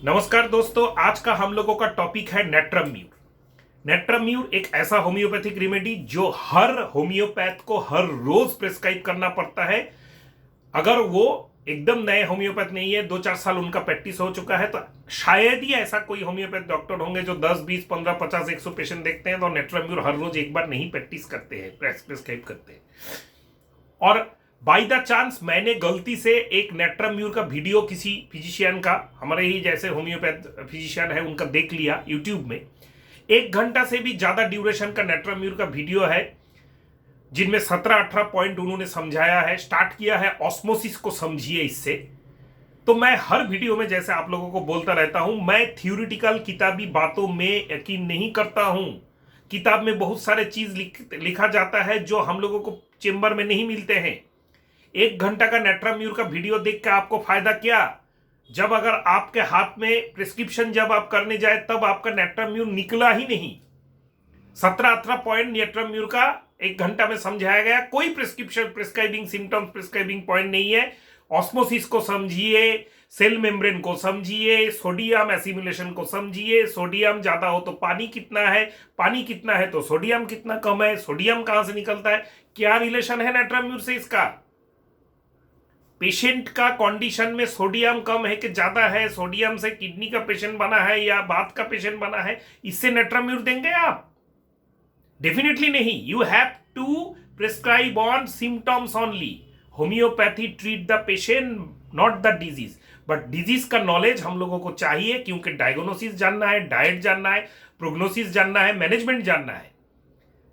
नमस्कार दोस्तों, आज का हम लोगों का टॉपिक है नेट्रम्यूर। नेट्रम्यूर एक ऐसा होम्योपैथिक रेमेडी जो हर होम्योपैथ को हर रोज प्रिस्क्राइब करना पड़ता है। अगर वो एकदम नए होम्योपैथ नहीं है, 2-4 साल उनका प्रैक्टिस हो चुका है, तो शायद ही ऐसा कोई होम्योपैथ डॉक्टर होंगे जो 10, 20, 15, 50, 100 पेशेंट देखते हैं तो नेट्रम्यूर हर रोज एक बार नहीं प्रैक्टिस करते हैं, प्रिस्क्राइब करते हैं। और बाई द चांस मैंने गलती से एक नेट्रम्यूर का वीडियो किसी फिजिशियन का, हमारे ही जैसे होम्योपैथ फिजिशियन है, उनका देख लिया यूट्यूब में। 1 घंटा से भी ज्यादा ड्यूरेशन का नेट्रम्यूर का वीडियो है, जिनमें 17-18 पॉइंट उन्होंने समझाया है। स्टार्ट किया है ऑस्मोसिस को समझिए इससे। तो मैं हर वीडियो में जैसे आप लोगों को बोलता रहता हूं, मैं थ्योरेटिकल किताबी बातों में यकीन नहीं करता हूं। किताब में बहुत सारे चीज लिखा जाता है जो हम लोगों को चेंबर में नहीं मिलते हैं। 1 घंटा का नेट्रम्यूर का वीडियो देख के आपको फायदा क्या, जब अगर आपके हाथ में प्रिस्क्रिप्शन जब आप करने जाए तब आपका नेट्रम्यूर निकला ही नहीं। 17-18 पॉइंट नेट्रम्यूर का 1 घंटा में समझाया गया। कोई prescription, prescribing symptoms, prescribing point नहीं है। ऑस्मोसिस को समझिए, सेल मेम्ब्रेन को समझिए, सोडियम एसिमुलेशन को समझिए। सोडियम ज्यादा हो तो पानी कितना है, पानी कितना है तो सोडियम कितना कम है, सोडियम कहां से निकलता है, क्या रिलेशन है नेट्रम्यूर से इसका। पेशेंट का कंडीशन में सोडियम कम है कि ज्यादा है, सोडियम से किडनी का पेशेंट बना है या बात का पेशेंट बना है, इससे नेट्रम्यूर देंगे आप? डेफिनेटली नहीं। You have to prescribe on symptoms only. Homoeopathy treat the patient, not the disease. But disease का नॉलेज हम लोगों को चाहिए, क्योंकि डायग्नोसिस जानना है, डाइट जानना है, प्रोग्नोसिस जानना है, मैनेजमेंट जानना है,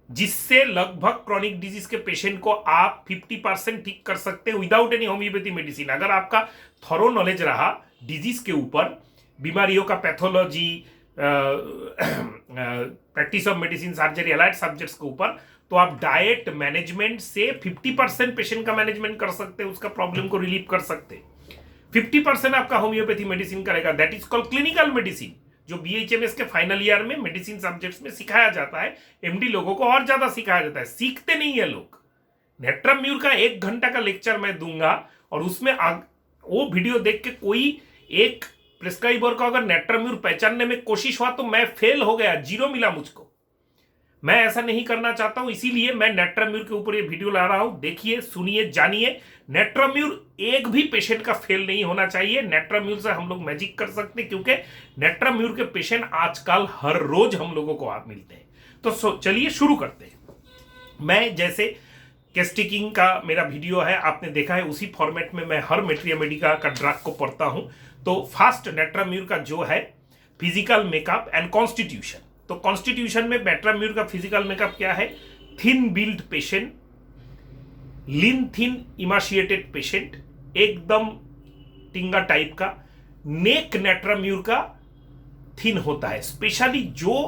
जिससे लगभग क्रॉनिक डिजीज के पेशेंट को आप 50% ठीक कर सकते हैं विदाउट एनी होम्योपैथी मेडिसिन। अगर आपका थॉरो नॉलेज रहा डिजीज के ऊपर, बीमारियों का pathology, practice of medicine, surgery, allied subjects के ऊपर, तो आप डाइट मैनेजमेंट से 50% पेशेंट का मैनेजमेंट कर सकते हैं, उसका प्रॉब्लम को रिलीव कर सकते हैं। 50% आपका होम्योपैथी मेडिसिन करेगा। That is called clinical medicine, जो बीएचएमएस के फाइनल ईयर में मेडिसिन सब्जेक्ट्स में सिखाया जाता है। एमडी लोगों को और ज्यादा सिखाया जाता है, सीखते नहीं है लोग। नेट्रम्यूर का 1 घंटा का लेक्चर मैं दूंगा, और उसमें वो वीडियो देख के कोई एक प्रिस्क्राइबर को अगर नेट्रम्यूर पहचानने में कोशिश हुआ तो मैं फेल हो गया, 0 मिला मुझको। मैं ऐसा नहीं करना चाहता हूं, इसीलिए मैं नेट्रम्यूर के ऊपर ये वीडियो ला रहा हूं। देखिए, सुनिए, जानिए। नेट्रम्यूर एक भी पेशेंट का फेल नहीं होना चाहिए। नेट्रम्यूर से हम लोग मैजिक कर सकते हैं, क्योंकि नेट्रम्यूर के पेशेंट आजकल हर रोज हम लोगों को आप मिलते हैं। तो चलिए शुरू करते हैं। मैं जैसे केस्टिकिंग का मेरा वीडियो है, आपने देखा है, उसी फॉर्मेट में मैं हर मेट्रिया मेडिका का ड्रग को पढ़ता हूं। तो फास्ट नेट्रम्यूर का जो है फिजिकल मेकअप एंड कॉन्स्टिट्यूशन। तो कॉन्स्टिट्यूशन में नेट्रम्यूर का फिजिकल मेकअप क्या है? थिन बिल्ड पेशेंट, लीन थिन इमाशिएटेड पेशेंट, एकदम टिंगा टाइप का। नेक नेट्रम्यूर का थिन होता है, स्पेशली जो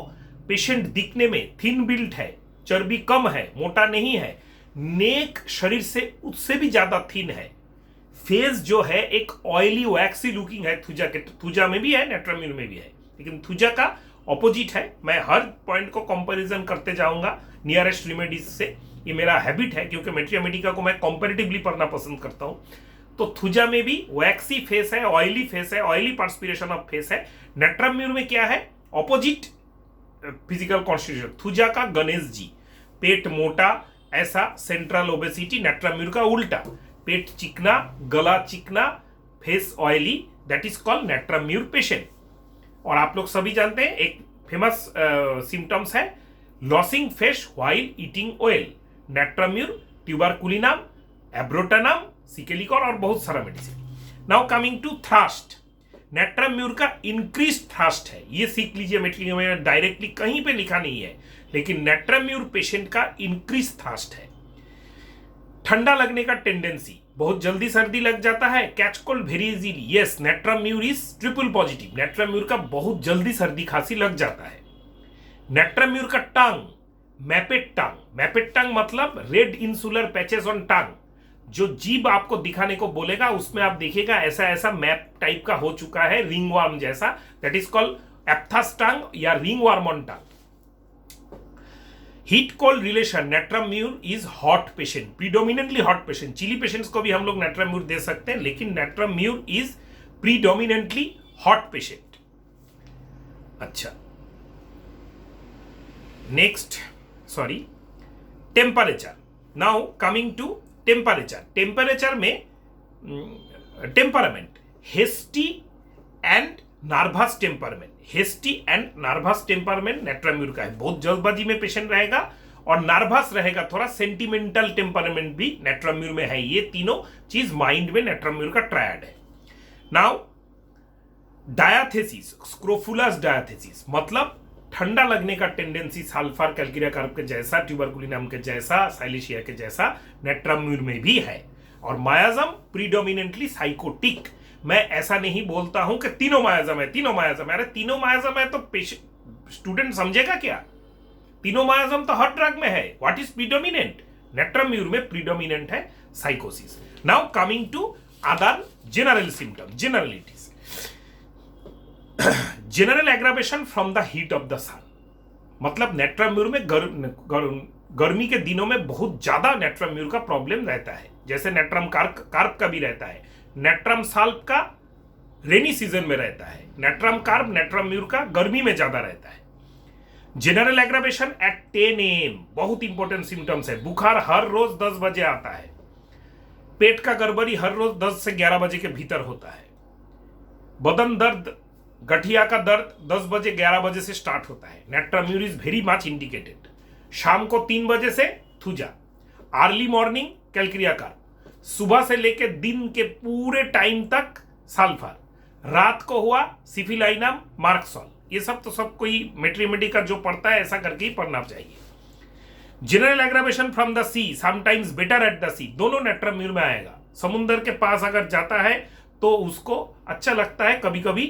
पेशेंट दिखने में थिन बिल्ड है, चर्बी कम है, मोटा नहीं है, नेक शरीर से उससे भी ज्यादा थिन है। फेस जो है एक ऑयली वैक्सी लुकिंग है। थुजा में भी है, नेट्रम्यूर में भी है, लेकिन थुजा का ऑपोजिट है। मैं हर पॉइंट को कंपैरिजन करते जाऊंगा नियरेस्ट रेमेडीज से, ये मेरा हैबिट है, क्योंकि मेट्रिया मेडिका को मैं कंपैरेटिवली पढ़ना पसंद करता हूं। तो थुजा में भी वैक्सी फेस है, ऑयली फेस है, ऑयली पर्सपिरेशन ऑफ फेस है। नेट्रम्यूर में क्या है? Opposite physical constitution. थुजा का गणेश जी, पेट मोटा, ऐसा सेंट्रल ओबेसिटी। नेट्रम्यूर का उल्टा, पेट चिकना, गला चिकना, face oily. That is called natrum mur patient. और आप लोग सभी जानते हैं एक फेमस सिम्टम्स है losing face while eating oil. Natrum mur, tuberculinum, abrotanum, सिकेलिकॉन और बहुत सारा मेडिसिन। Now coming to thirst. Natrum mur का इंक्रीज थ्रस्ट है, ये सीख लीजिए। मेट्रिक में डायरेक्टली कहीं पे लिखा नहीं है, लेकिन नेट्रम्यूर पेशेंट का इंक्रीज थ्रस्ट है। ठंडा लगने का टेंडेंसी, बहुत जल्दी सर्दी लग जाता है, catch cold very easily. Yes, natrum mur is triple positive. Natrum mur का बहुत जल्दी सर्दी खांसी लग जाता है। नेट्रम्यूर का टंग, मैपेट टंग। मैपेट टंग मतलब रेड इंसुलर पैचेस ऑन टंग। जो जीभ आपको दिखाने को बोलेगा, उसमें आप देखिएगा ऐसा ऐसा मैप टाइप का हो चुका है, रिंग वार्म जैसा। That is called aphthous tongue या ringworm on tongue. Heat cold relation, natrum mur is hot patient, predominantly hot patient. Chilly patients को भी हम लोग नेट्रम्यूर दे सकते हैं, लेकिन natrum mur is predominantly hot patient. अच्छा, next, sorry, temperature. Now coming to temperature. Temperature में temperament, hasty and nervous temperament. Hasty and nervous temperament natrum mur का है, बहुत जल्दबाजी में पेशेंट रहेगा और नर्वस रहेगा, थोड़ा सेंटिमेंटल टेम्परामेंट भी नेट्राम्यूर में है। ये तीनों चीज माइंड में नेट्राम्यूर का ट्रायड है। नाउ डायाथेसिस, स्क्रोफुलस डायाथेसिस, मतलब ठंडा लगने का टेंडेंसी साल्फर कैल्केरिया कार्प के जैसा, ट्यूबरकुलिनम के जैसा, साइलेशिया के जैसा नेट्राम्यूर में भी है। और मायाजम प्रीडोमिनेंटली साइकोटिक। मैं ऐसा नहीं बोलता हूं कि तीनों मायाजम है, तीनों मायाजम है। अरे तीनों मायाजम है तो स्टूडेंट समझेगा क्या? तीनों मायाजम तो हर ड्रग में है। What is predominant? नेट्राम्यूर में प्रीडोमिनेंट है sycosis. Now coming to other general symptom, generalities. General aggravation from the heat of the sun, मतलब नेट्राम्यूर में गर्मी के दिनों में बहुत ज्यादा नेट्राम्यूर का प्रॉब्लम रहता है, जैसे नेट्रम कार्प का भी रहता है। नेट्रम साल्प का रेनी सीजन में रहता है, नेट्रम कार्प नेट्राम्यूर का गर्मी में ज्यादा रहता है। जनरल एग्रावेशन एट 10 AM, बहुत इंपॉर्टेंट सिम्टम्स है। बुखार हर रोज 10 बजे आता है। पेट का गड़बड़ी हर रोज 10 से 11 बजे के भीतर होता है। बदन दर्द, गठिया का दर्द 10 बजे 11 बजे से स्टार्ट होता है। नेट्राम्यूर इज वेरी मच इंडिकेटेड। शाम को 3 बजे से thuja, early morning calcarea carp, सुबह से लेकर दिन के पूरे टाइम तक साल्फर, रात को हुआ सिफिलाइनम मार्कसॉल। ये सब तो सब कोई मेट्रीमेडी का जो पढ़ता है ऐसा करके ही पढ़ना चाहिए। General aggravation from the sea, sometimes better at the sea, दोनों नेट्राम्यूर में आएगा। समुद्र के पास अगर जाता है तो उसको अच्छा लगता है, कभी कभी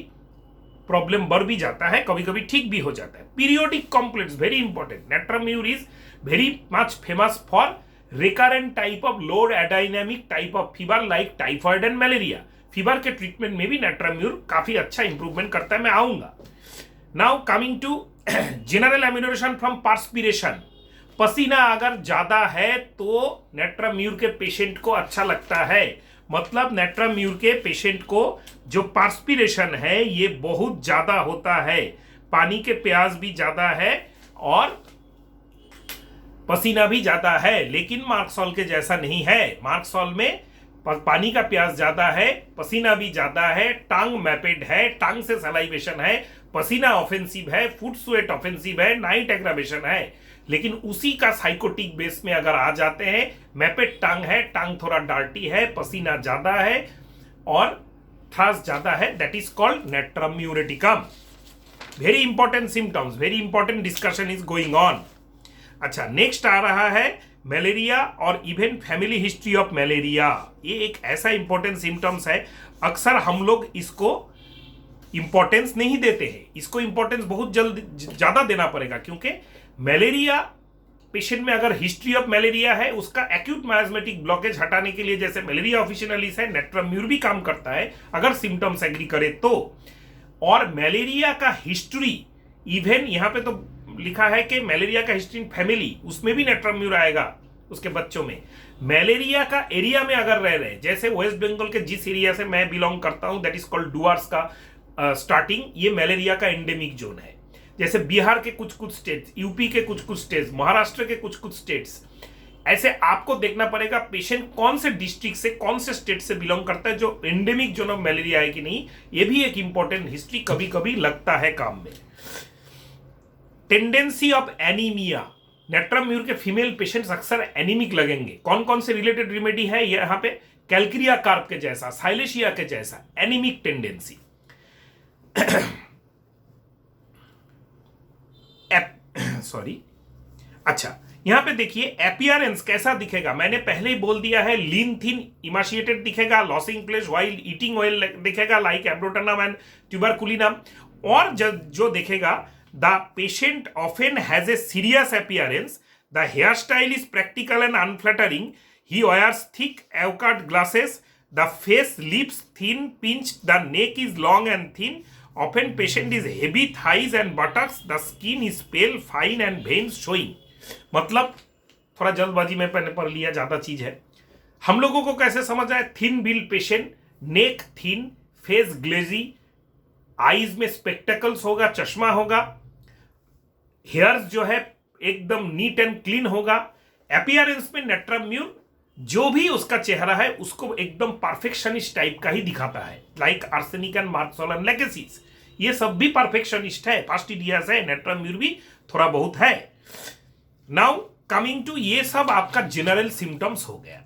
प्रॉब्लम बढ़ भी जाता है, कभी कभी ठीक भी हो जाता है। Periodic complex, very important. Natrum mur is very much famous for recurrent type of low adynamic type of fever like typhoid and malaria. Fever के ट्रीटमेंट में भी नेट्राम्यूर काफी अच्छा इंप्रूवमेंट करता है, मैं आऊंगा। Now coming to general amelioration from perspiration. पसीना अगर ज्यादा है तो नेट्राम्यूर के पेशेंट को अच्छा लगता है, मतलब नेट्राम्यूर के पेशेंट को जो पर्सपिरेशन है ये बहुत ज्यादा होता है, पानी के प्यास भी ज्यादा है और पसीना भी ज्यादा है, लेकिन मार्कसॉल के जैसा नहीं है। मार्कसॉल में पानी का प्यास ज्यादा है, पसीना भी ज्यादा है, टांग मैपेड है, टांग से सलाइवेशन है, पसीना ऑफेंसिव है, फुट स्वेट ऑफेंसिव है, नाइट एग्रावेशन है। लेकिन उसी का साइकोटिक बेस में अगर आ जाते हैं, मैपेड टांग है, टांग थोड़ा डार्टी है, पसीना ज्यादा है और थ्रास ज्यादा है, that is called natrum muriaticum. Very important symptoms, very important discussion is going on. अच्छा, नेक्स्ट आ रहा है मलेरिया और even family history of malaria. ये एक ऐसा इंपॉर्टेंट सिम्टम्स है, अक्सर हम लोग इसको इंपॉर्टेंस नहीं देते हैं। इसको इंपॉर्टेंस बहुत जल्द ज्यादा देना पड़ेगा, क्योंकि मलेरिया पेशेंट में अगर हिस्ट्री ऑफ मलेरिया है, उसका एक्यूट मायाज्मेटिक ब्लॉकेज हटाने के लिए जैसे मलेरिया ऑफिशिनलिस है, नेट्राम्यूर भी काम करता है अगर सिम्टम्स एग्री करे तो। और मलेरिया का हिस्ट्री, इवन यहां पे तो लिखा है कि मलेरिया का हिस्ट्री इन फैमिली, उसमें भी नेट्राम्यूर आएगा उसके बच्चों में। मलेरिया का एरिया में अगर रह रहे, जैसे वेस्ट बंगाल के जिस एरिया से मैं बिलोंग करता हूं, दैट इज कॉल्ड डुआर्स का स्टार्टिंग, ये मलेरिया का एंडेमिक जोन है। जैसे बिहार के कुछ कुछ स्टेट्स, यूपी के कुछ कुछ स्टेट्स, महाराष्ट्र के कुछ कुछ स्टेट्स, ऐसे आपको देखना पड़ेगा पेशेंट कौन से डिस्ट्रिक्ट से, कौन से स्टेट से बिलोंग करता है, जो एंडेमिक जोन ऑफ मलेरिया है कि नहीं। ये भी एक इंपॉर्टेंट हिस्ट्री कभी कभी लगता है काम में। टेंडेंसी ऑफ एनीमिया, नेट्राम्यूर के फीमेल पेशेंट्स अक्सर एनीमिक लगेंगे। कौन कौन से रिलेटेड रेमेडी है यहाँ पे? कैल्केरिया कार्प के जैसा, साइलेशिया के जैसा एनीमिक टेंडेंसी। सॉरी, अच्छा यहां पे देखिए एपियरेंस कैसा दिखेगा। मैंने पहले ही बोल दिया है, लीन थिन इमाशिएटेड दिखेगा, losing flesh while eating oil दिखेगा लाइक एब्रोटनम एंड ट्यूबरकुलिनम। और जो दिखेगा, the patient often has a serious appearance, the hair style is practical and unflattering, he wears thick awkward glasses, the face lips thin pinch, the neck is long and thin, often patient is heavy thighs and buttocks, the skin is pale fine and veins showing। मतलब थोड़ा जल्दबाजी में पढ़ लिया, ज्यादा चीज है। हम लोगों को कैसे समझ आए? थिन बिल पेशेंट, नेक थिन, फेस ग्लेजी, आईज में स्पेक्टेकल्स होगा, चश्मा होगा, हेयर्स जो है एकदम नीट एंड क्लीन होगा। अपीयरेंस में नेट्रम जो भी उसका चेहरा है उसको एकदम परफेक्शनिस्ट टाइप का ही दिखाता है, लाइक आर्सेनिक एंड मार्कसोलन लेगेसीज, ये सब भी परफेक्शनिस्ट है, फास्टिडियास है, नेट्रम भी थोड़ा बहुत है। नाउ कमिंग टू, ये सब आपका जनरल सिम्टम्स हो गया।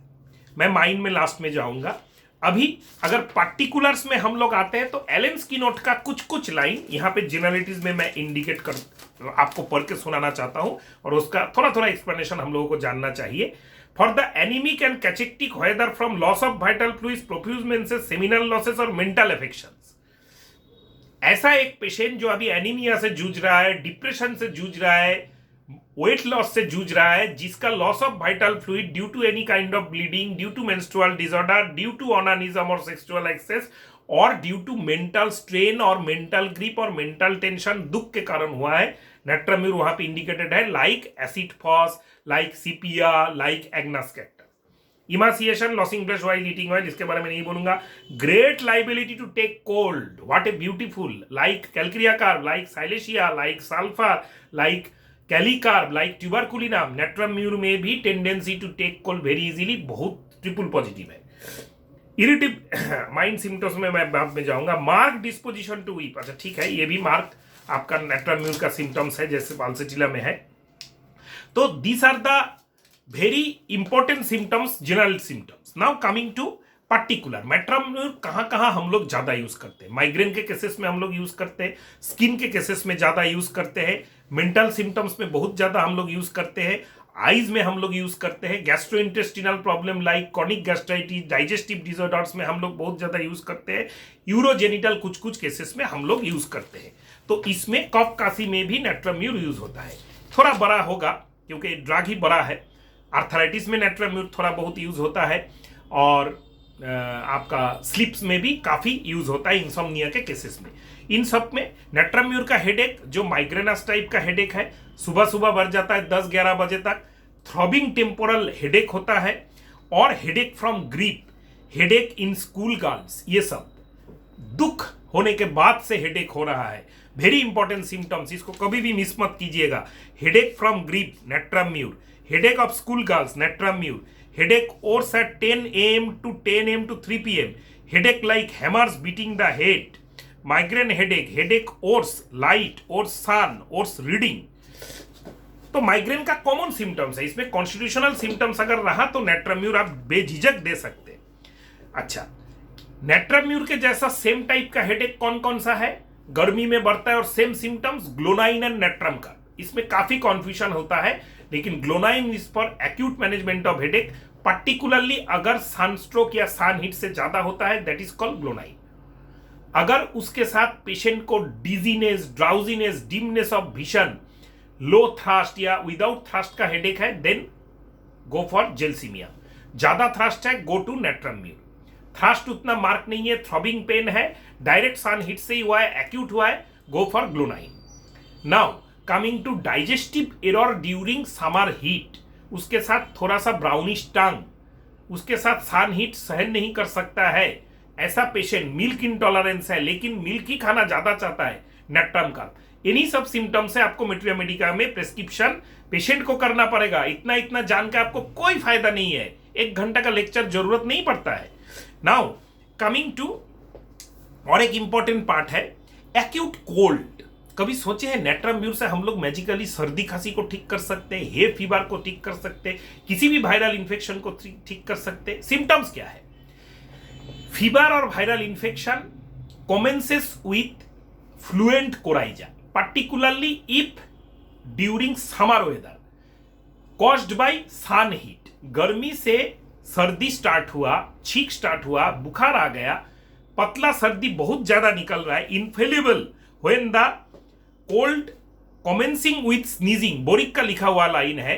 मैं माइंड में लास्ट में जाऊंगा। अभी अगर पार्टिकुलर्स में हम लोग आते हैं तो एलन स्किनोट का कुछ कुछ लाइन यहाँ पे जनरलिटीज में मैं इंडिकेट कर आपको पढ़ के सुनाना चाहता हूं, और उसका थोड़ा थोड़ा एक्सप्लेनेशन हम लोगों को जानना चाहिए। For the anaemic and cachectic whether from loss of vital fluids, profuse menses, seminal losses और मेंटल अफेक्शंस। ऐसा एक पेशेंट जो अभी एनीमिया से जूझ रहा है, डिप्रेशन से जूझ रहा है, वेट लॉस से जूझ रहा है, जिसका loss of vital fluid due to any kind of bleeding, due to menstrual disorder, due to onanism और सेक्सुअल एक्सेस, और ड्यू टू मेंटल स्ट्रेन और मेंटल ग्रिप और मेंटल टेंशन, दुख के कारण हुआ है, नेट्रम वहां पे इंडिकेटेड है, like acid phos, like sepia, like agnus castus. Emaciation, losing flesh while eating oil, इसके बारे में नहीं बोलूंगा। Great liability to take cold, what a beautiful, like calcarea carb, like silicea, like sulphur, like kali carb, like tuberculinum. Natrum में भी tendency to take cold very easily, बहुत triple positive है। Irritative mind symptoms में मैं बाद में जाऊंगा। Mark disposition to weep, अच्छा ठीक है, ये भी मार्क आपका नेट्रम का सिम्टम्स है, जैसे पाल्सेटिला में है। तो these are the very important symptoms, general symptoms. Now coming to particular, natrum कहाँ कहाँ हम लोग ज्यादा यूज करते हैं। माइग्रेन के केसेस में हम लोग यूज करते हैं, स्किन के केसेस में ज्यादा यूज करते हैं, मेंटल सिम्टम्स में बहुत ज्यादा हम लोग यूज करते हैं, आईज में हम लोग यूज करते हैं, gastrointestinal problem like chronic gastritis, digestive disorders में हम लोग बहुत ज्यादा यूज करते हैं, यूरोजेनिटल कुछ कुछ केसेस में हम लोग यूज करते हैं। तो इसमें कफ काशी में भी नेट्रम यूज होता है, थोड़ा बड़ा होगा क्योंकि ड्रग ही बड़ा है। आर्थराइटिस में नेट्रम थोड़ा बहुत यूज होता है, और आपका स्लिप्स में भी काफी यूज होता है, इंसोम्निया के केसेस में। इन सब में नेट्रम का हेडेक जो माइग्रेनस टाइप का हेडेक है, सुबह सुबह बढ़ जाता है 10-11 बजे तक, थ्रॉबिंग टेम्पोरल हेडेक होता है, और headache from grip, headache in school girls, ये सब दुख होने के बाद से हेडेक हो रहा है। वेरी इंपॉर्टेंट सिम्टम्स, इसको कभी भी मिस मत कीजिएगा। Headache from grip, natrum headache of school girls, natrum headache ores at 10 a.m. to 10 a.m. to 3 p.m. Headache like hammers beating the head. Migraine headache, headache ores, light, ores sun, ores reading. तो migraine का common symptoms है, इसमें constitutional symptoms अगर रहा तो natrum आप बेझिझक दे सकते हैं। अच्छा, नेट्रम के जैसा सेम टाइप का हेडेक कौन कौन सा है, गर्मी में बढ़ता है और सेम सिम्टम्स, ग्लोनाइन एंड नेट्रम का। इसमें काफी कॉन्फ्यूजन होता है, लेकिन ग्लोनाइन is for acute management of headache, particularly अगर सनस्ट्रोक या सन हीट से ज्यादा होता है, दैट इज कॉल्ड ग्लोनाइन। अगर उसके साथ पेशेंट को dizziness, drowsiness, dimness of vision, low thirst या विदाउट थ्रस्ट का हेडेक है, देन गो फॉर जेलसीमिया। ज्यादा थ्रस्ट है, गो टू नेट्रम थ्रस्ट उतना मार्क नहीं है, थ्रॉबिंग पेन है, डायरेक्ट सन हीट से ही हुआ है, एक्यूट हुआ है, go for glonoine. Now coming to digestive error during summer heat, उसके साथ थोड़ा सा ब्राउनिश टंग, उसके साथ सन हीट सहन नहीं कर सकता है, ऐसा पेशेंट, मिल्क इंटॉलरेंस है लेकिन मिल्क ही खाना ज्यादा चाहता है, नेट्रम का। इन्हीं सब सिम्टम्स से आपको मेट्रिया मेडिका में प्रेस्क्रिप्शन पेशेंट को करना पड़ेगा। इतना इतना जान के आपको कोई फायदा नहीं है, 1 घंटा का लेक्चर जरूरत नहीं पड़ता है। नाउ कमिंग टू और एक इंपॉर्टेंट पार्ट है एक्यूट कोल्ड। कभी सोचे हैं नेट्रम से हम लोग मैजिकली सर्दी खांसी को ठीक कर सकते हैं, हे फीवर को ठीक कर सकते हैं, किसी भी वायरल इन्फेक्शन को ठीक कर सकते हैं? सिम्टम्स क्या है? फीवर और viral infection commences with fluent coryza, particularly if during summer weather caused by sun heat। गर्मी से सर्दी स्टार्ट हुआ, छींक स्टार्ट हुआ, बुखार आ गया, पतला सर्दी बहुत ज्यादा निकल रहा है, infallible when the cold commencing with sneezing, boric का लिखा हुआ लाइन है,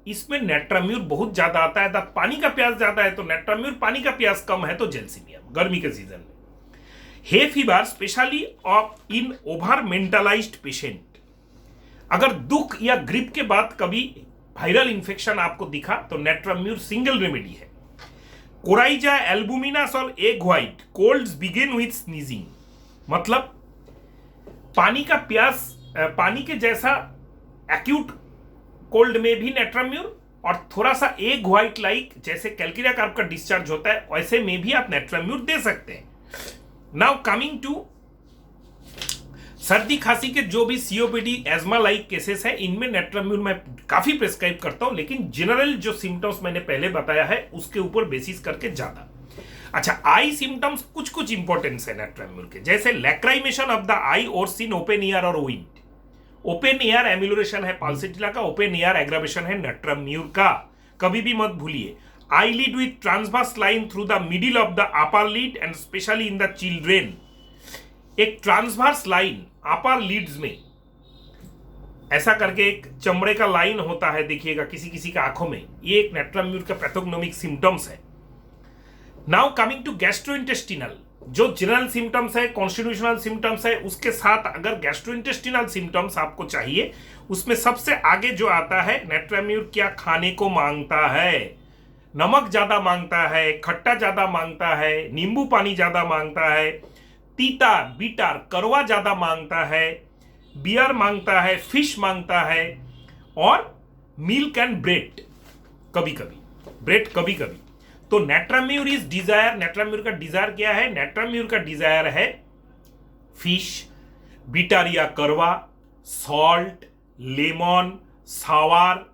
इसमें नेट्रम बहुत ज्यादा आता है। पानी का प्यास ज्यादा है तो नेट्रम, पानी का प्यास कम है तो जेलसीमियम, गर्मी के सीजन में। Hay fever specially of in over mentalised patient. अगर दुख या ग्रिप के बाद कभी वायरल इंफेक्शन आपको दिखा तो नेट्रम सिंगल रेमेडी है। कोराइजा, एल्बुमिनस और egg white, colds begin with sneezing, मतलब पानी का प्यास, पानी के जैसा एक्यूट कोल्ड में भी नेट्राम्यूर, और थोड़ा सा एग व्हाइट लाइक जैसे कैलकेरिया कार्ब का डिस्चार्ज होता है वैसे में भी आप नेट्राम्यूर दे सकते हैं। नाउ कमिंग टू सर्दी खांसी के जो भी सीओपीडी एज्मा लाइक केसेस है, इनमें नेट्राम्यूर मैं काफी प्रेस्क्राइब करता हूं, लेकिन जनरल जो सिम्टम्स मैंने पहले बताया है उसके ऊपर बेसिस करके ज्यादा। अच्छा, आई सिम्टम्स कुछ कुछ इंपॉर्टेंस है नेट्राम्यूर के, जैसे लैक्राइमेशन ऑफ द आई और सीन ओपन ईयर और विंड। ओपन ईयर एम्यूलोरेशन है पाल्सेटिला का, ओपन ईयर एग्रावेशन है नेट्राम्यूर का, कभी भी मत भूलिए। Eye lid with transverse line through the middle of the upper lid and specially in the children. एक ट्रांसवर्स लाइन अपर लीड्स में ऐसा करके एक चमड़े का लाइन होता है, देखिएगा किसी किसी का आंखों में, ये एक नेट्राम्यूर का पैथोग्नोमिक सिम्टम्स है। नाउ कमिंग टू गैस्ट्रोइंटेस्टिनल, जो जनरल सिम्टम्स है, कॉन्स्टिट्यूशनल सिम्टम्स है, उसके साथ अगर गैस्ट्रोइंटेस्टिनल सिम्टम्स आपको चाहिए, उसमें सबसे आगे जो आता है नेट्राम्यूर क्या खाने को मांगता है। नमक ज्यादा मांगता है, खट्टा ज्यादा मांगता है, नींबू पानी ज्यादा मांगता है, तीता बीटार कड़वा ज्यादा मांगता है, बियर मांगता है, फिश मांगता है, और मिल्क एंड ब्रेड कभी कभी, ब्रेड कभी कभी। तो नेट्राम्यूर इज डिजायर, नेट्राम्यूर का डिजायर क्या है? नेट्राम्यूर का डिजायर है फिश, बीटार या कड़वा, salt, lemon, sour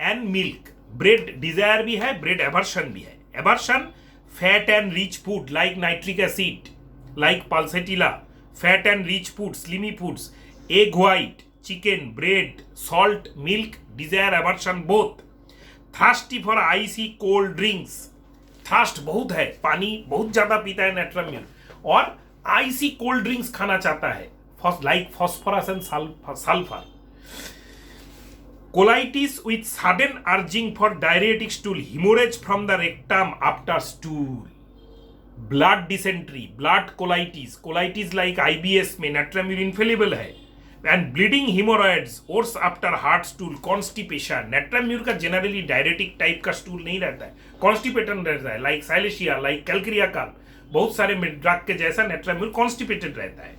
and milk. Bread desire भी है, ब्रेड एवर्शन भी है। Aversion fat and rich food like nitric acid, like pulsatilla, fat and rich foods, slimy foods, egg white, chicken, bread, salt, milk, desire, aversion both. Thirsty for icy cold drinks, thirst बहुत है, पानी बहुत ज्यादा पीता है नेट्राम्यूर, और आइसी cold drinks खाना चाहता है like phosphorus and sulphur. Colitis with sudden urging for diuretic stool, haemorrhage from the rectum after stool, blood dysentery, blood colitis, colitis like IBS में नेट्राम्यूर इनफेलिबल है, and bleeding haemorrhoids or after hard stool, constipation. Natrum mur का generally diuretic type का stool नहीं रहता है, constipated रहता है, like silicea, like calcarea carb, बहुत सारे ड्रग के जैसा नेट्राम्यूर कॉन्स्टिपेटेड रहता है।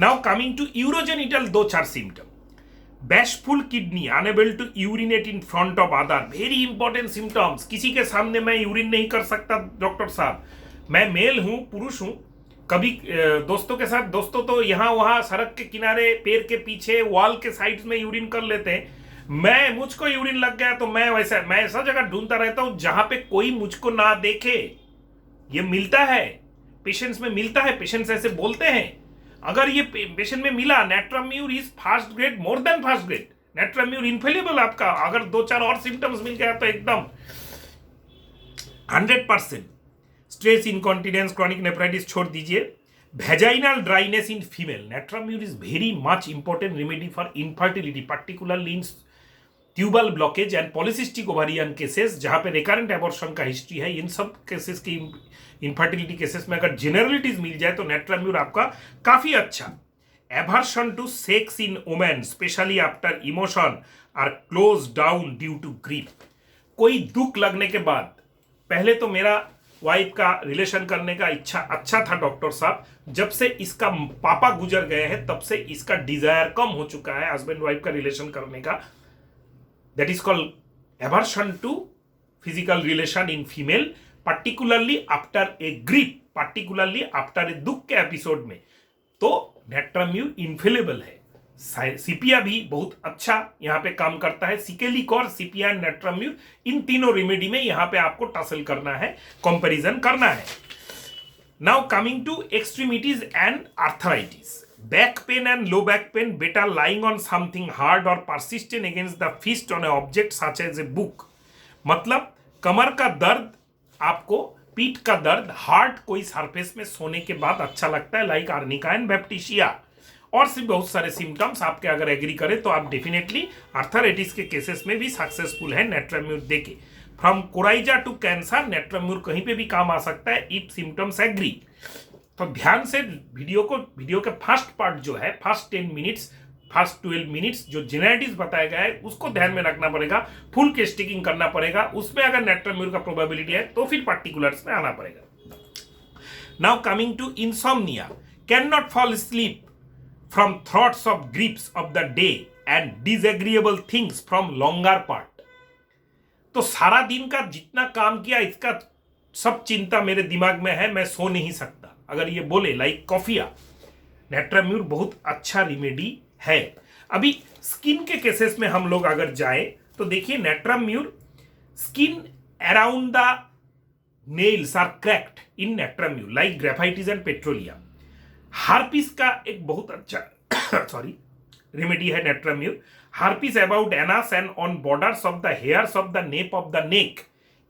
Now coming to urogenital, 2-4 symptom. Bashful kidney, unable to urinate in front of other, very important symptoms. किसी के सामने मैं यूरिन नहीं कर सकता डॉक्टर साहब, मैं मेल हूं, पुरुष हूं, कभी दोस्तों के साथ, दोस्तों तो यहां वहां सड़क के किनारे, पेड़ के पीछे, वॉल के साइड में यूरिन कर लेते हैं। मुझको यूरिन लग गया तो मैं ऐसा जगह ढूंढता रहता हूं जहां पे कोई मुझको ना देखे। ये मिलता है पेशेंट्स में, मिलता है, पेशेंट्स ऐसे बोलते हैं। अगर ये पेशेंट में मिला, natrum mur is fast grade, more than fast grade, natrum mur infallible आपका। अगर 2-4 और सिम्टम्स मिल गया तो एकदम 100%। स्ट्रेस इनकॉन्टिनेंस, क्रॉनिक नेफ्राइटिस छोड़ दीजिए। Vaginal dryness in female, natrum mur is very much important remedy for infertility, particularly in tubal blockage and polycystic ovarian cases, जहां पे रिकरेंट एबॉर्शन का हिस्ट्री है। इन सब केसेस की, इनफर्टिलिटी केसेस में अगर जेनरलिटीज मिल जाए तो नेट्राम्यूर आपका काफी अच्छा। Aversion to sex in women, specially after emotion or close down due to grief. कोई दुख लगने के बाद, पहले तो मेरा वाइफ का रिलेशन करने का इच्छा अच्छा था डॉक्टर साहब, जब से इसका पापा गुजर गए हैं तब से इसका डिजायर कम हो चुका है हस्बैंड वाइफ का रिलेशन करने का। That is called aversion to physical relation in female, particularly after a grief, particularly after a दुख के एपिसोड में। तो नेट्राम्यूर इनफेलेबल है। सीपिया भी बहुत अच्छा यहां पे काम करता है। सिकेलिकॉर, सीपिया एंड नेट्राम्यूर, इन तीनों रेमेडी में यहां पे आपको टसल करना है, कंपैरिजन करना है। Now coming to extremities and arthritis, back pain and low back pain, better lying on something hard और persistent against the fist on a object such as a book. मतलब कमर का दर्द आपको, पीठ का दर्द हार्ड कोई सरफेस में सोने के बाद अच्छा लगता है, लाइक आर्निका एंड बैप्टिशिया, और सिर्फ बहुत सारे सिम्टम्स आपके अगर एग्री करें तो आप डेफिनेटली आर्थराइटिस के केसेस में भी सक्सेसफुल है नेट्राम्यूर देके। फ्रॉम कोराइजा टू कैंसर, नेट्राम्यूर कहीं पे भी काम आ सकता है इफ सिम्टम्स एग्री। तो ध्यान से वीडियो के फर्स्ट पार्ट जो है, फर्स्ट 10 मिनट्स, फर्स्ट 12 मिनट्स जो जेनरेटिव बताया गया है उसको ध्यान में रखना पड़ेगा, फुल केस टेकिंग करना पड़ेगा। उसमें अगर नेट्राम्यूर का प्रोबेबिलिटी है तो फिर पार्टिकुलर्स में आना पड़ेगा। Now coming to insomnia, can not fall sleep, from thoughts of grips of the day and disagreeable things from longer part. तो सारा दिन का जितना काम किया इसका सब चिंता मेरे दिमाग में है, मैं सो नहीं सकता। अगर ये बोले लाइक कॉफिया, नेट्राम्यूर बहुत अच्छा रिमेडी है। अभी स्किन के केसेस में हम लोग अगर जाए तो देखिए natrum mur skin around the nails are cracked in natrum mur like graphites and petroleum. Herpes का एक बहुत अच्छा सॉरी रेमेडी है natrum mur. Herpes about anus and on borders of the hairs of the nape of the neck.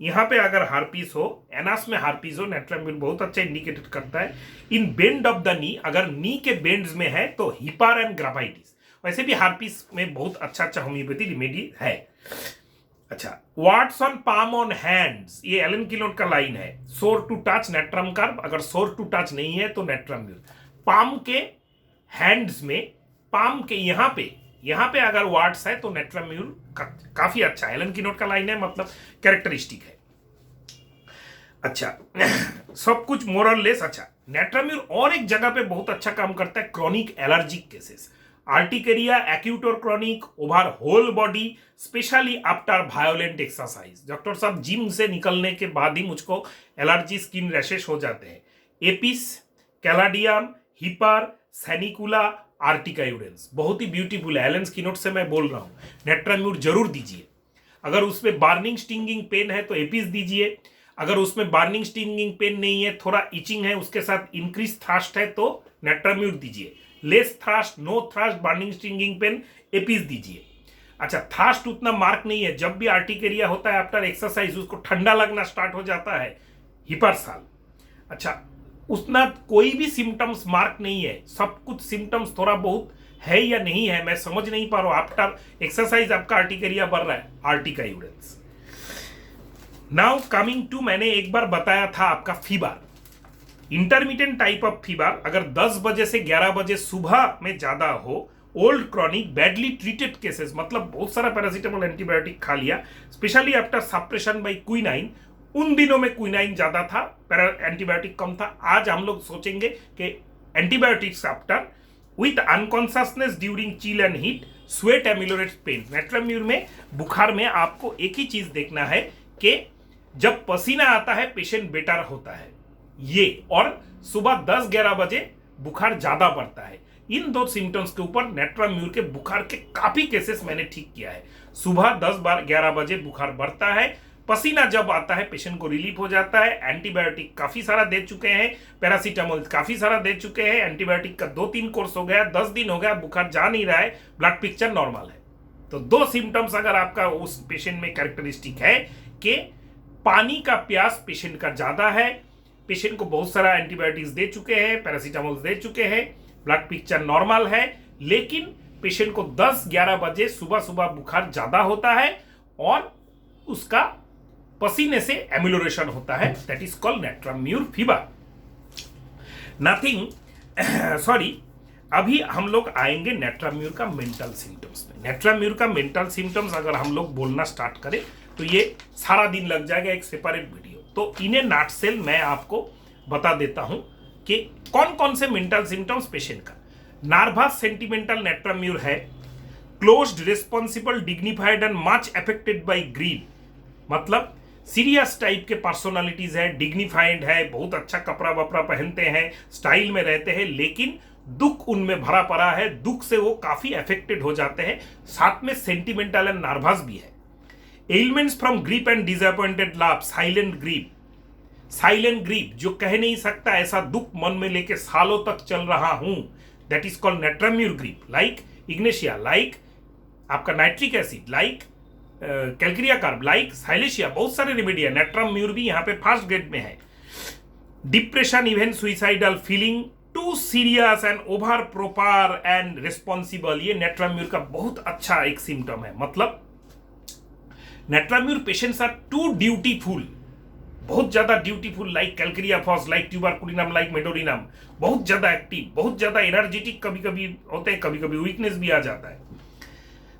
यहाँ पे अगर हार्पिस हो, एनास में हार्पिस हो, नेट्राम्यूर बहुत अच्छा इंडिकेटेड करता है। इन बेंड ऑफ द नी, अगर नी के बेंड्स में है तो हिपार एंड ग्राफाइटिस। वैसे भी हार्पिस में बहुत अच्छा अच्छा होम्योपैथी रिमेडी है। अच्छा, warts on palm on hands, ये एलन किलोट का लाइन है। Sore to touch natrum carb, अगर सोर टू टच नहीं है तो नेट्राम्यूर। पाम के हैंड्स में, पाम के यहाँ पे अगर वाट्स है तो नेट्राम्यूर काफी अच्छा है। एलन किलोट का लाइन है, मतलब कैरेक्टरिस्टिक है। अच्छा सब कुछ मोरलेस अच्छा। नेट्राम्यूर और एक जगह पे बहुत अच्छा काम करता है, chronic allergic cases, urticaria acute और chronic over whole body, specially after violent exercise. Doctor साहब जिम से निकलने के बाद ही मुझको एलर्जी, स्किन रैशेस हो जाते हैं। एपिस, कैलाडियम, हिपर, सैनिकुला, आर्टिका यूरेंस बहुत ही ब्यूटीफुल है। एलन स्किनोट से मैं बोल रहा हूँ, नेट्राम्यूर जरूर दीजिए। अगर उसमें बार्निंग स्टिंगिंग पेन है तो एपिस दीजिए। अगर उसमें बार्निंग स्टिंगिंग पेन नहीं है, थोड़ा इचिंग है, उसके साथ इंक्रीज थ्रस्ट है तो नेट्राम्यूर दीजिए। Less thirst, no thirst, burning stinging pain, apis दीजिए। अच्छा, थ्रस्ट उतना मार्क नहीं है, जब भी आर्टिकेरिया होता है आफ्टर एक्सरसाइज उसको ठंडा लगना स्टार्ट हो जाता है, हिपरसाल। अच्छा, उतना कोई भी सिम्टम्स मार्क नहीं है, सब कुछ सिम्टम्स थोड़ा बहुत है या नहीं है मैं समझ नहीं पा रहा हूं। आफ्टर एक्सरसाइज आपका आर्टिकेरिया बढ़ रहा है, urtica urens. Now coming to, मैंने एक बार बताया था आपका fever, intermediate type of fever. अगर 10 बजे से 11 बजे सुबह में ज्यादा हो, old chronic badly treated cases, मतलब बहुत सारा पैरासीटामोल एंटीबायोटिक खा लिया, specially after suppression by quinine. उन दिनों में क्विनाइन ज्यादा था, एंटीबायोटिक कम था। आज हम लोग सोचेंगे कि antibiotics after with unconsciousness during chill and heat, sweat ameliorates pain. Natrum mur में बुखार में आपको एक ही चीज देखना है कि जब पसीना आता है पेशेंट बेटर होता है ये, और सुबह 10-11 बजे बुखार ज्यादा बढ़ता है। इन दो सिम्टम्स के ऊपर नेट्राम्यूर के बुखार के काफी केसेस मैंने ठीक किया है। सुबह 10-11 बजे बुखार बढ़ता है, पसीना जब आता है पेशेंट को रिलीफ हो जाता है। एंटीबायोटिक काफी सारा दे चुके हैं, पैरासीटामोल काफी सारा दे चुके हैं, एंटीबायोटिक का 2-3 कोर्स हो गया, 10 दिन हो गया, बुखार जा नहीं रहा है, ब्लड पिक्चर नॉर्मल है। तो दो सिम्टम्स अगर आपका उस पेशेंट में कैरेक्टरिस्टिक है कि पानी का प्यास पेशेंट का ज्यादा है, पेशेंट को बहुत सारा एंटीबायोटिक्स दे चुके हैं, पैरासीटामोल दे चुके हैं, ब्लड पिक्चर नॉर्मल है, लेकिन पेशेंट को 10-11 बजे सुबह सुबह बुखार ज्यादा होता है और उसका पसीने से एमिलोरेशन होता है, that is called natrum mur fever. Nothing sorry, अभी हम लोग आएंगे नेट्राम्यूर का मेंटल सिम्टम्स में। नेट्राम्यूर का मेंटल सिम्टम्स अगर हम लोग बोलना स्टार्ट करें तो ये सारा दिन लग जाएगा, एक सेपरेट वीडियो। तो इन्हें नाटसेल मैं आपको बता देता हूं कि कौन कौन से मेंटल सिम्टम्स पेशेंट का। नर्वस सेंटिमेंटल नेट्राम्यूर है, closed, responsible, dignified and much affected by greed, मतलब सीरियस टाइप के पर्सनालिटीज है, डिग्निफाइड है, बहुत अच्छा कपड़ा वपड़ा पहनते हैं, स्टाइल में रहते हैं, लेकिन दुख उनमें भरा पड़ा है, दुख से वो काफी अफेक्टेड हो जाते हैं, साथ में सेंटिमेंटल एंड नर्वस भी है। Elements from grip and disappointed love, silent grip, silent grip जो कह नहीं सकता, ऐसा दुख मन में लेके सालों तक चल रहा हूं, that is called natrum mur grief. Like ignatia, like आपका nitric acid, like calcarea carb, like silicea, बहुत सारे रेमेडी है। नेट्राम्यूर भी यहाँ पे फर्स्ट ग्रेड में है। Depression, even suicidal feeling, too serious and over proper and responsible, ये नेट्राम्यूर का बहुत अच्छा एक सिम्टम है। मतलब natrum mur patients are too dutiful, बहुत ज्यादा dutiful, like calcarea phos, like tuberculinum, like medorrhinum, बहुत ज्यादा एक्टिव, बहुत ज्यादा एनर्जेटिक कभी कभी होते हैं, कभी कभी वीकनेस भी आ जाता है।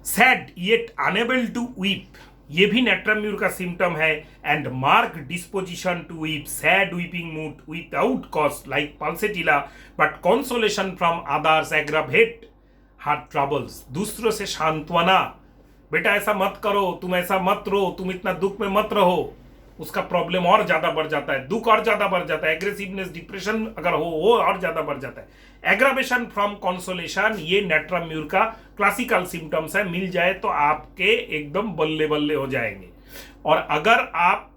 Sad yet unable to weep, ये भी नेट्रम का सिम्टम है। And mark disposition to weep, sad weeping mood without cause like pulsatilla, but consolation from others aggravate heart troubles. दूसरों से सांत्वना, बेटा ऐसा मत करो, तुम ऐसा मत रो, तुम इतना दुख में मत रहो, उसका प्रॉब्लम और ज्यादा बढ़ जाता है, दुख और ज्यादा बढ़ जाता है, एग्रेसिवनेस डिप्रेशन अगर हो वो और ज्यादा बढ़ जाता है। एग्रावेशन फ्रॉम कंसोलेशन, ये नेट्रम म्यूर का क्लासिकल सिम्टम्स है। मिल जाए तो आपके एकदम बल्ले बल्ले हो जाएंगे। और अगर आप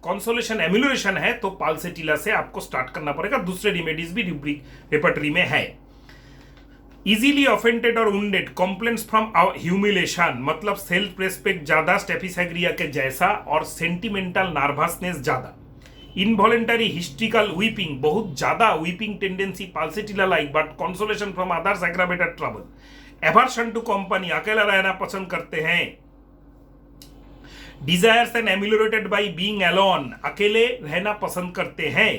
कंसोलेशन एम्यूलेशन है तो पाल्सेटिला से आपको स्टार्ट करना पड़ेगा। दूसरे रिमेडीज भी रेपर्टरी में है। इजीली ऑफेंडेड और वुंडेड, कंप्लेंट्स फ्रॉम ह्यूमिलेशन, मतलब सेल्फ रेस्पेक्ट ज्यादा स्टेफिसैग्रिया के जैसा, और सेंटिमेंटल नर्वसनेस ज्यादा। इनवॉलेंटरी हिस्ट्रिकल वीपिंग, बहुत ज्यादा weeping tendency pulsatilla like, but consolation from others aggravated trouble. Aversion to company, अकेला रहना पसंद करते हैं। Desires and ameliorated by being alone, अकेले रहना पसंद करते हैं।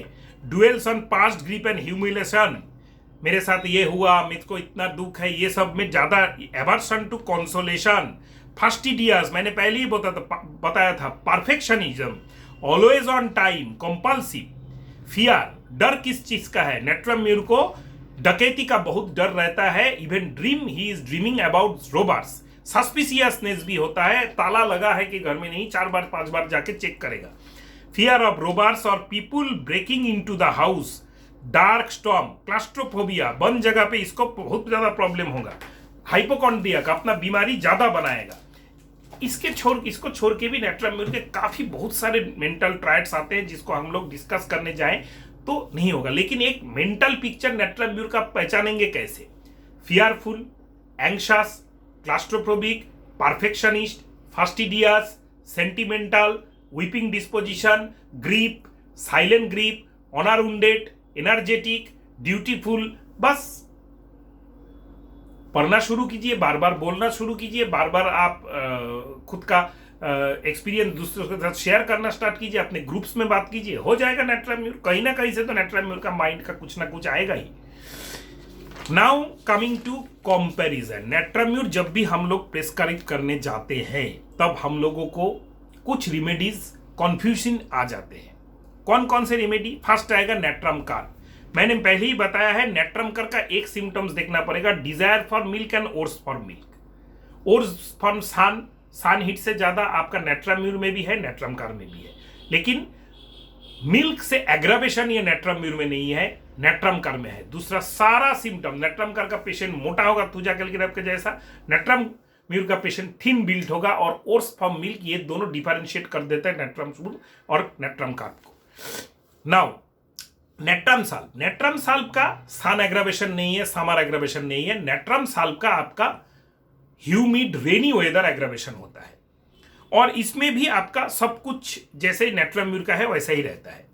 Dwells on past grief and humiliation, मेरे साथ ये हुआ, मुझको इतना दुख है, ये सब में ज्यादा। Aversion to consolation. फास्टिडियस, मैंने पहले ही बताया था। Perfectionism, always on time, compulsive. Fear, डर किस चीज का है? नेट्रम म्यूर को डकैती का बहुत डर रहता है। Even dream, he is dreaming about robbers. Suspiciousness भी होता है, ताला लगा है कि घर में नहीं, 4 बार 5 बार जाके चेक करेगा। फियर ऑफ रोबर्स और people breaking into the house. Dark storm, claustrophobia, बंद जगह पे इसको बहुत ज्यादा प्रॉब्लम होगा। हाइपोकॉन्ड्रिया का अपना बीमारी ज्यादा बनाएगा। इसको छोड़ के भी नेट्रम म्यूर के काफी बहुत सारे मेंटल ट्राइट्स आते हैं, जिसको हम लोग डिस्कस करने जाएं तो नहीं होगा। लेकिन एक मेंटल पिक्चर नेट्रम म्यूर का पहचानेंगे कैसे? Fearful, anxious, claustrophobic, perfectionist, fastidious, sentimental, weeping disposition, grief, silent grief, honour wounded, energetic, dutiful. बस पढ़ना शुरू कीजिए, बार बार बोलना शुरू कीजिए, बार बार आप खुद का एक्सपीरियंस दूसरों के साथ शेयर करना स्टार्ट कीजिए, अपने ग्रुप्स में बात कीजिए, हो जाएगा नेट्रम म्यूर। कहीं ना कहीं से तो नेट्रम म्यूर का माइंड का कुछ ना कुछ आएगा ही। Now coming to comparison, natrum mur जब भी हम लोग प्रेस्क्राइब करने जाते हैं तब हम लोगों को कुछ रिमेडीज कंफ्यूजन आ जाते हैं। कौन कौन से रेमेडी? फर्स्ट आएगा नेट्रम कार। मैंने पहले ही बताया है, नेट्रम कर का एक सिम्टम्स देखना पड़ेगा, desire for milk and worse for milk. Worse from sun, sun heat से ज्यादा आपका नेट्रम म्यूर में भी है, नेट्रम कार में भी है। लेकिन मिल्क से एग्रावेशन ये नेट्रम म्यूर में नहीं है, नेट्रम कार में है। दूसरा सारा सिम्टम, नेट्रम कार का पेशेंट मोटा होगा तुजा कैलग्राफ के जैसा, नेट्रम म्यूर का पेशेंट थिन बिल्ट होगा, और ओर्स फ्रॉम मिल्क, ये दोनों डिफरेंशिएट कर देते हैं नेट्रम म्यूर और नेट्रम कार को। नाउ नेट्रम साल्व, नेट्रम साल्व का सन एग्रावेशन नहीं है, समर एग्रावेशन नहीं है। नेट्रम साल्व का आपका ह्यूमिड रेनी वेदर एग्रावेशन होता है, और इसमें भी आपका सब कुछ जैसे नेट्रम म्यूर का है वैसा ही रहता है।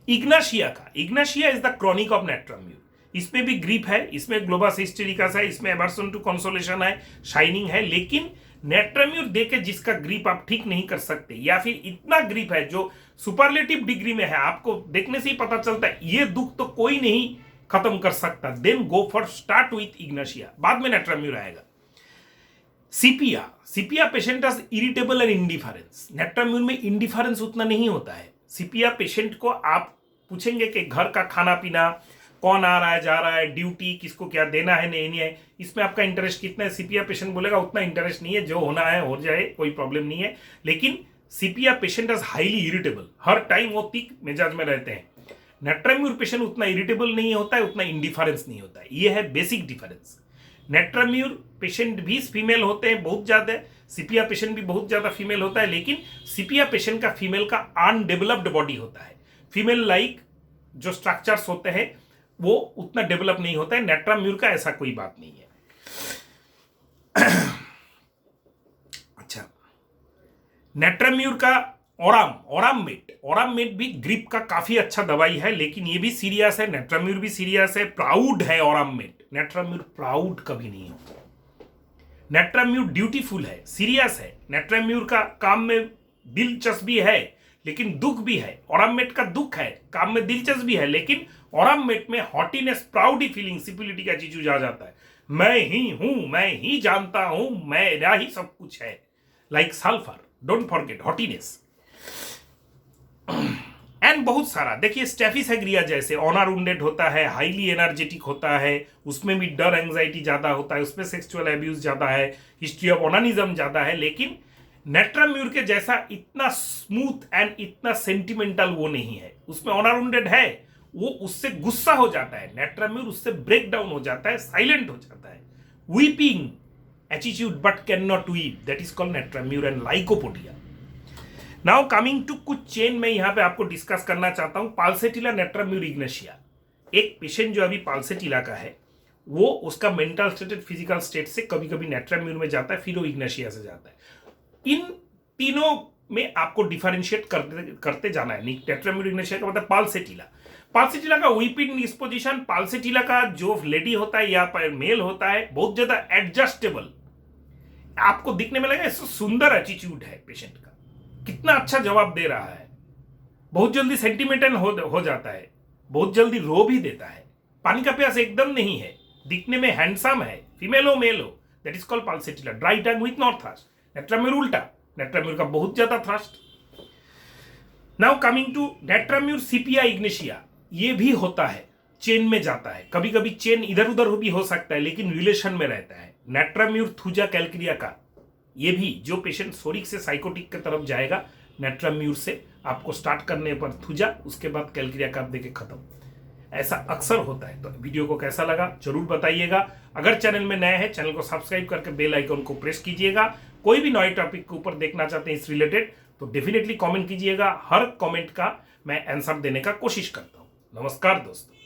इग्नाशिया का, ignatia is the chronic of natrum mur. इसमें भी ग्रीप है, इसमें ग्लोबस हिस्टेरिकस है, इसमें एवर्सन टू कंसोलेशन है, शाइनिंग है। लेकिन नेट्रम म्यूर देके जिसका ग्रीप आप ठीक नहीं कर सकते, या फिर इतना ग्रीप है जो सुपरलेटिव डिग्री में है, आपको देखने से ही पता चलता है ये दुख तो कोई नहीं खत्म कर सकता, then go for start with ignatia, बाद में नेट्रम म्यूर आएगा। Sepia, sepia patient is irritable and indifference. Natrum mur में इंडिफरेंस उतना नहीं होता है। सीपिया पेशेंट को आप पूछेंगे कि घर का खाना पीना, कौन आ रहा है जा रहा है, ड्यूटी किसको क्या देना है नहीं है, इसमें आपका इंटरेस्ट कितना है? सीपिया पेशेंट बोलेगा उतना इंटरेस्ट नहीं है, जो होना है हो जाए, कोई प्रॉब्लम नहीं है। लेकिन sepia patient is highly irritable, हर टाइम वो तीख मिजाज में रहते हैं। नेट्रम म्यूर पेशेंट उतना इरिटेबल नहीं होता है, उतना इंडिफरेंस नहीं होता है। ये है basic difference. Natrum mur patient भी फीमेल होते हैं बहुत ज्यादा, सीपिया पेशेंट भी बहुत ज्यादा फीमेल होता है। लेकिन सीपिया पेशेंट का फीमेल का अनडेवलप्ड बॉडी होता है, फीमेल लाइक जो स्ट्रक्चर्स होते हैं वो उतना डेवलप नहीं होता है। नेट्रम म्यूर का ऐसा कोई बात नहीं है। अच्छा, नेट्रम म्यूर का ओराममेट भी ग्रिप का काफी अच्छा दवाई है, लेकिन ये भी सीरियस है, नेट्रम म्यूर भी सीरियस है। प्राउड है ओराममेट, नेट्रम म्यूर प्राउड कभी नहीं होता। नेट्रम म्यूर ड्यूटीफुल है, सीरियस है। नेट्रम म्यूर का काम में दिलचस्पी है लेकिन दुख भी है। ओराममेट का दुख है, काम में दिलचस्पी है, लेकिन ओराममेट में हॉटीनेस, प्राउडी फीलिंग, सिपिलिटी का चीज आ जाता है। मैं ही हूं, मैं ही जानता हूं, मेरा ही सब कुछ है। Like sulphur, don't forget hotness and बहुत सारा। देखिए स्टेफिस एग्रिया जैसे ऑनर होता है, हाईली एनर्जेटिक होता है, उसमें भी डर एंग्जाइटी ज्यादा होता है, उसमें सेक्सुअल एब्यूज ज्यादा है, हिस्ट्री ऑफ ओनानिज्म ज्यादा है, लेकिन नेट्राम्यूर के जैसा इतना स्मूथ एंड इतना सेंटिमेंटल वो नहीं है। उसमें ऑनर है, वो उससे गुस्सा हो जाता है, नेट्राम्यूर उससे ब्रेक डाउन हो जाता है, साइलेंट हो जाता है, weeping attitude but can not weep, that is called natrum mur and lycopodium. Now coming to कुछ चेन में यहां पे आपको डिस्कस करना चाहता हूं। पाल्सेटिला नेट्राम्यूर इग्नेशिया, एक पेशेंट जो अभी पाल्सेटिला का है, वो उसका मेंटल स्टेट फिजिकल स्टेट से कभी कभी नेट्राम्यूर में जाता है, फिर वो इग्नेशिया से जाता है। इन तीनों में आपको डिफरेंशिएट करते जाना है। नेट्राम्यूर इग्नेशिया का मतलब पाल्सेटिला का वीपिंग डिस्पोजिशन, पाल्सेटिला का जो लेडी होता है या मेल होता है बहुत ज्यादा एडजस्टेबल, आपको दिखने में लगेगा सुंदर एटीट्यूड है पेशेंट का, कितना अच्छा जवाब दे रहा है, बहुत जल्दी सेंटिमेंटल हो जाता है, बहुत जल्दी रो भी देता है, पानी का प्यास एकदम नहीं है, दिखने में हैंडसम है, फीमेल हो मेल हो, that is called pulsatilla. Dry tongue with not thirst, natrum mur उल्टा, नेट्राम्यूर का बहुत ज्यादा thirst. Now coming to natrum mur sepia ignatia, ये भी होता है, चेन में जाता है, कभी कभी चेन इधर उधर भी हो सकता है लेकिन रिलेशन में रहता है। नेट्राम्यूर थूजा कैलक्रिया का, ये भी जो पेशेंट सोरिक से साइकोटिक की तरफ जाएगा, नेट्राम्यूर से आपको स्टार्ट करने पर थूजा, उसके बाद कैलक्रिया का देके खत्म, ऐसा अक्सर होता है। तो वीडियो को कैसा लगा जरूर बताइएगा। अगर चैनल में नए हैं, चैनल को सब्सक्राइब करके बेल आइकन को प्रेस कीजिएगा। कोई भी नए टॉपिक के ऊपर देखना चाहते हैं इस रिलेटेड तो डेफिनेटली कमेंट कीजिएगा, हर कमेंट का मैं आंसर देने का कोशिश करता हूं। नमस्कार दोस्तों।